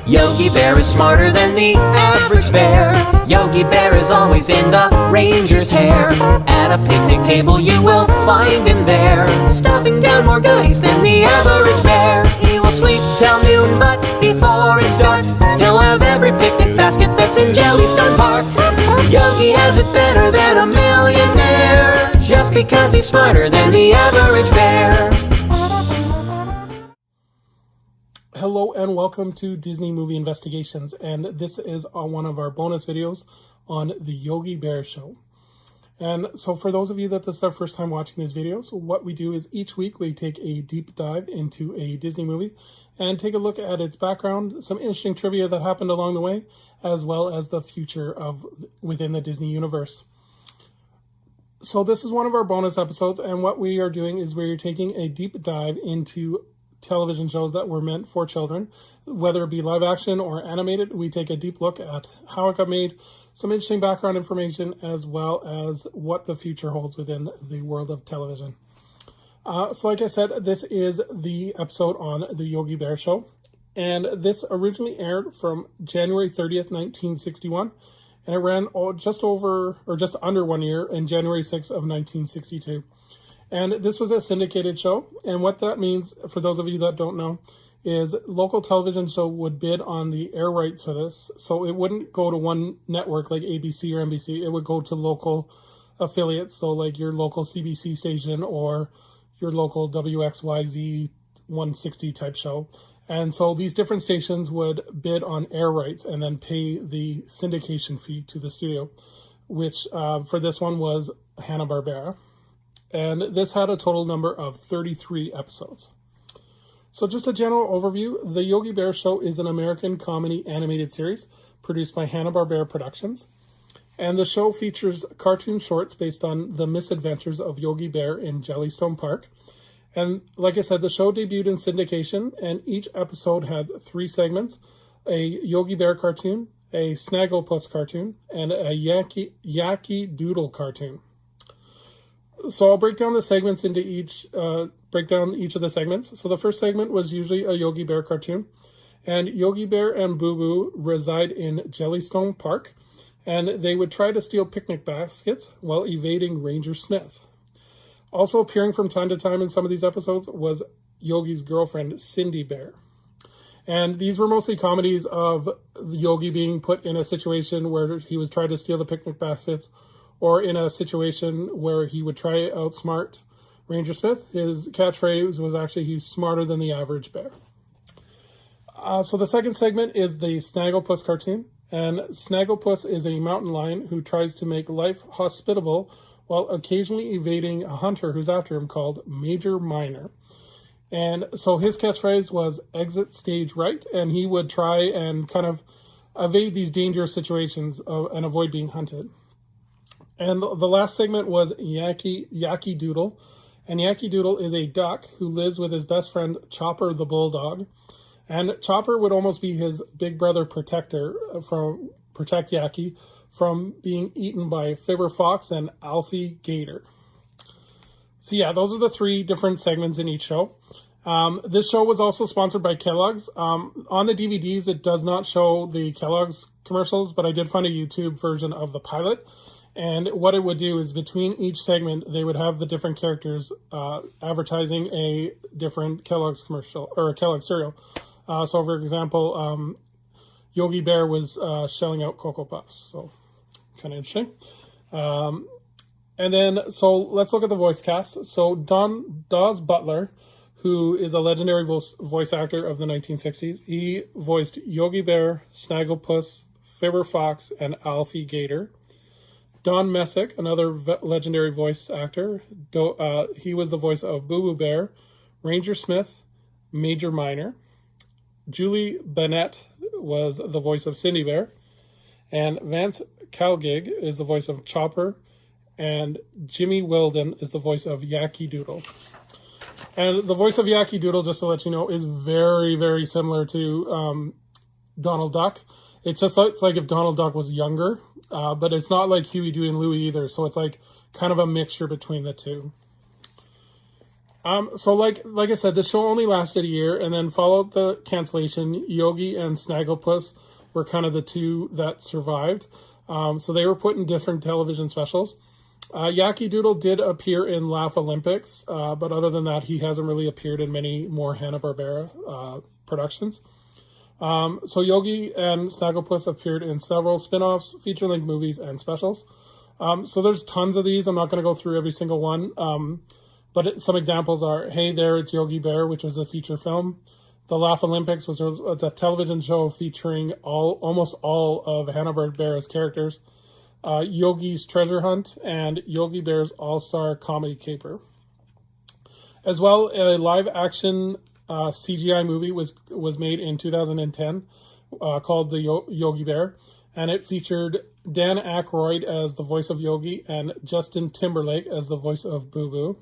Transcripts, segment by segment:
Yogi Bear is smarter than the average bear. Yogi Bear is always in the ranger's hair. At a picnic table you will find him there, stuffing down more goodies than the average bear. He will sleep till noon, but before it's dark, he'll have every picnic basket that's in Jellystone Park. Yogi has it better than a millionaire, just because he's smarter than the average bear. Hello and welcome to Disney Movie Investigations, and this is one of our bonus videos on the Yogi Bear Show. And so for those of you that this is their first time watching these videos, what we do is each week we take a deep dive into a Disney movie and take a look at its background, some interesting trivia that happened along the way, as well as the future of within the Disney universe. So this is one of our bonus episodes, and what we are doing is we're taking a deep dive into television shows that were meant for children, whether it be live action or animated. We take a deep look at how it got made, some interesting background information, as well as what the future holds within the world of television. So like I said, this is the episode on the Yogi Bear Show, and this originally aired from January 30th, 1961, and it ran just under 1 year in January 6th of 1962. And this was a syndicated show, and what that means, for those of you that don't know, is local television show would bid on the air rights for this. So it wouldn't go to one network like ABC or NBC, it would go to local affiliates, so like your local CBC station or your local WXYZ 160 type show. And so these different stations would bid on air rights and then pay the syndication fee to the studio, which for this one was Hanna-Barbera. And this had a total number of 33 episodes. So just a general overview, the Yogi Bear Show is an American comedy animated series produced by Hanna-Barbera Productions. And the show features cartoon shorts based on the misadventures of Yogi Bear in Jellystone Park. And like I said, the show debuted in syndication, and each episode had 3 segments: a Yogi Bear cartoon, a Snagglepuss cartoon, and a Yankee Doodle cartoon. So I'll break down the segments into each of the segments. So the first segment was usually a Yogi Bear cartoon, and Yogi Bear and Boo Boo reside in Jellystone Park, and they would try to steal picnic baskets while evading Ranger Smith. Also appearing from time to time in some of these episodes was Yogi's girlfriend, Cindy Bear. And these were mostly comedies of Yogi being put in a situation where he was trying to steal the picnic baskets, or in a situation where he would try to outsmart Ranger Smith. His catchphrase was actually, he's smarter than the average bear. So the second segment is the Snagglepuss cartoon. And Snagglepuss is a mountain lion who tries to make life hospitable while occasionally evading a hunter who's after him called Major Minor. And so his catchphrase was exit stage right, and he would try and kind of evade these dangerous situations and avoid being hunted. And the last segment was Yankee Doodle. And Yankee Doodle is a duck who lives with his best friend, Chopper the Bulldog. And Chopper would almost be his big brother protect Yankee from being eaten by Fibber Fox and Alfie Gator. So yeah, those are the 3 different segments in each show. This show was also sponsored by Kellogg's. On the DVDs, it does not show the Kellogg's commercials, but I did find a YouTube version of the pilot. And what it would do is between each segment, they would have the different characters advertising a different Kellogg's commercial or a Kellogg cereal. So, for example, Yogi Bear was shelling out Cocoa Puffs. So, kind of interesting. And then, so let's look at the voice cast. So, Dawes Butler, who is a legendary voice actor of the 1960s, he voiced Yogi Bear, Snagglepuss, Fibber Fox, and Alfie Gator. Don Messick, another legendary voice actor, he was the voice of Boo Boo Bear, Ranger Smith, Major Minor. Julie Bennett was the voice of Cindy Bear, and Vance Calgig is the voice of Chopper, and Jimmy Wilden is the voice of Yankee Doodle. And the voice of Yankee Doodle, just to let you know, is very, very similar to Donald Duck. It's like if Donald Duck was younger, but it's not like Huey, Dewey, and Louie either. So it's like kind of a mixture between the two. So like I said, the show only lasted a year, and then followed the cancellation, Yogi and Snagglepuss were kind of the two that survived. So they were put in different television specials. Yaki Doodle did appear in Laugh Olympics, but other than that, he hasn't really appeared in many more Hanna-Barbera productions. So Yogi and Snagglepuss appeared in several spin-offs, feature-length movies, and specials. So there's tons of these. I'm not going to go through every single one. But some examples are, Hey There, It's Yogi Bear, which was a feature film. The Laugh Olympics, which was a television show featuring almost all of Hanna-Barbera's characters. Yogi's Treasure Hunt, and Yogi Bear's All-Star Comedy Caper. As well, a live-action CGI movie was made in 2010 called The Yogi Bear, and it featured Dan Aykroyd as the voice of Yogi and Justin Timberlake as the voice of Boo Boo.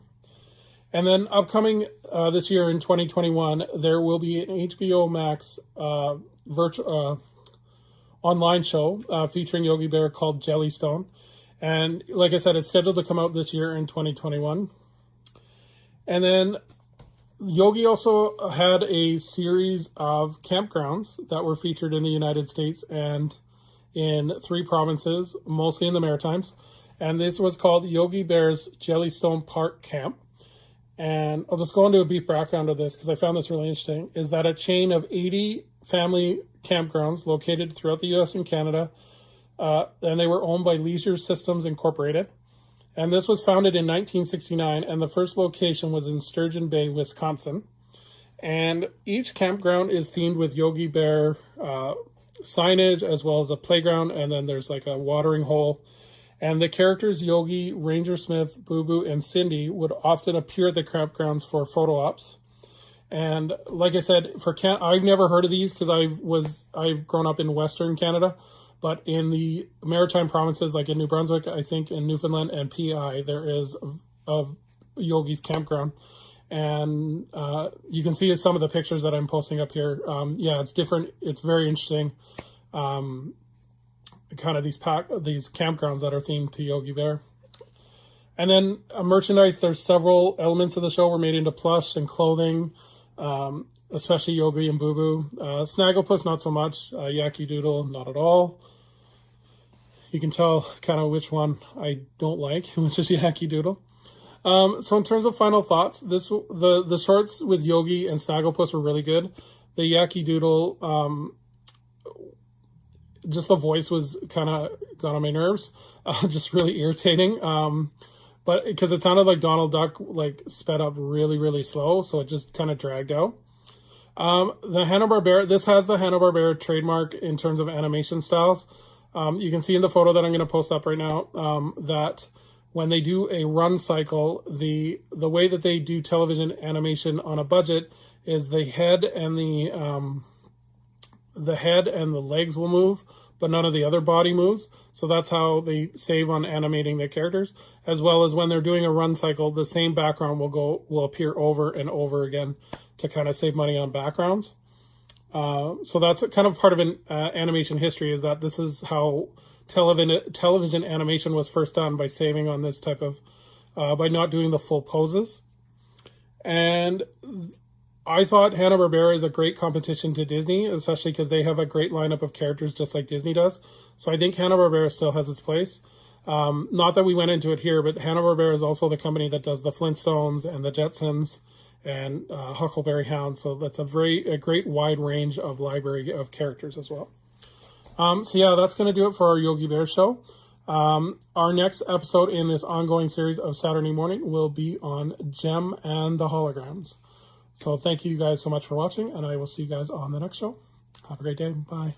And then upcoming this year in 2021, there will be an HBO Max virtual online show featuring Yogi Bear called Jellystone. And like I said, it's scheduled to come out this year in 2021. And then Yogi also had a series of campgrounds that were featured in the United States and in 3 provinces, mostly in the Maritimes. And this was called Yogi Bear's Jellystone Park Camp. And I'll just go into a brief background of this because I found this really interesting, is that a chain of 80 family campgrounds located throughout the U.S. and Canada, and they were owned by Leisure Systems Incorporated. And this was founded in 1969, and the first location was in Sturgeon Bay, Wisconsin. And each campground is themed with Yogi Bear signage, as well as a playground, and then there's like a watering hole. And the characters Yogi, Ranger Smith, Boo Boo, and Cindy would often appear at the campgrounds for photo ops. And like I said, I've never heard of these because I've grown up in Western Canada, but in the Maritime provinces, like in New Brunswick, I think in Newfoundland and PI, there is a Yogi's campground. And you can see some of the pictures that I'm posting up here. Yeah, it's different. It's very interesting. Kind of these campgrounds that are themed to Yogi Bear. And then merchandise, there's several elements of the show were made into plush and clothing, especially Yogi and Boo Boo. Snagglepuss, not so much. Yaki Doodle, not at all. You can tell kind of which one I don't like, which is Yaki Doodle. So in terms of final thoughts, the shorts with Yogi and Snagglepuss were really good. The Yaki Doodle, just the voice was kind of got on my nerves, just really irritating. But because it sounded like Donald Duck, like sped up really, really slow, so it just kind of dragged out. The Hanna-Barbera, this has the Hanna-Barbera trademark in terms of animation styles. You can see in the photo that I'm going to post up right now that when they do a run cycle, the way that they do television animation on a budget is the head and the legs will move, but none of the other body moves. So that's how they save on animating their characters, as well as when they're doing a run cycle, the same background will appear over and over again to kind of save money on backgrounds. So that's kind of part of an animation history, is that this is how television animation was first done, by saving on this type of, by not doing the full poses. And I thought Hanna-Barbera is a great competition to Disney, especially because they have a great lineup of characters just like Disney does. So I think Hanna-Barbera still has its place. Not that we went into it here, but Hanna-Barbera is also the company that does the Flintstones and the Jetsons and Huckleberry Hound. So that's a great wide range of library of characters as well. So yeah, that's going to do it for our Yogi Bear show. Our next episode in this ongoing series of Saturday morning will be on Gem and the Holograms. So thank you guys so much for watching, and I will see you guys on the next show. Have a great day. Bye.